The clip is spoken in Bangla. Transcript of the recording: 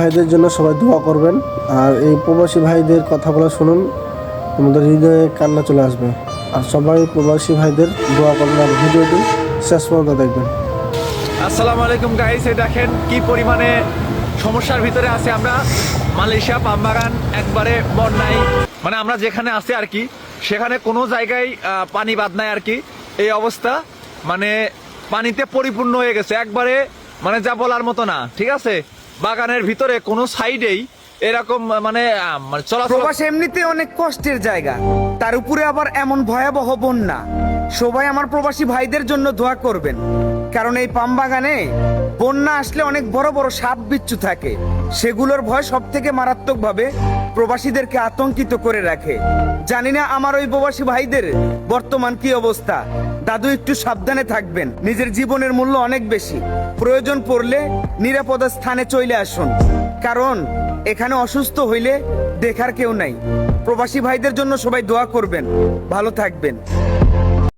ভাইদের জন্য সবাই দোয়া করবেন। আর এই প্রবাসী ভাইদের কথাগুলো শুনুন, আমাদের হৃদয়ে কান্না চলে আসবে। আর সবাই প্রবাসী ভাইদের দোয়া করবেন আর ভিডিওটি শেষ পর্যন্ত দেখবেন। আসসালামু আলাইকুম গাইস, এই দেখেন কি পরিমাণে সমস্যার ভিতরে আছে আমরা। মালয়েশিয়া পামবাগান একবারে বন্যায়, মানে আমরা যেখানে আছি আর কি সেখানে কোনো জায়গায় পানি বাদ নাই আর কি। এই অবস্থা, মানে পানিতে পরিপূর্ণ হয়ে গেছে একবারে, মানে যা বলার মতো না। ঠিক আছে, বাগানের ভিতরে কোনো সাইডেই এরকম মানে চলাচল। প্রবাস এমনিতে অনেক কষ্টের জায়গা, তার উপরে আবার এমন ভয়াবহ বন্যা। সবাই আমার প্রবাসী ভাইদের জন্য দোয়া করবেন, কারণ এই পাম বাগানে বন্যা আসলে অনেক বড় বড় সাপ বিচ্ছু থাকে। সেগুলোর ভয় সব থেকে মারাত্মক ভাবে প্রবাসীদেরকে আতঙ্কিত করে রাখে। জানি না আমার ওই প্রবাসী ভাইদের বর্তমান কি অবস্থা। দাদু, একটু সাবধানে থাকবেন, নিজের জীবনের মূল্য অনেক বেশি। প্রয়োজন পড়লে নিরাপদ স্থানে চলে আসুন, কারণ এখানে অসুস্থ হইলে দেখার কেউ নাই। প্রবাসী ভাইদের জন্য সবাই দোয়া করবেন, ভালো থাকবেন।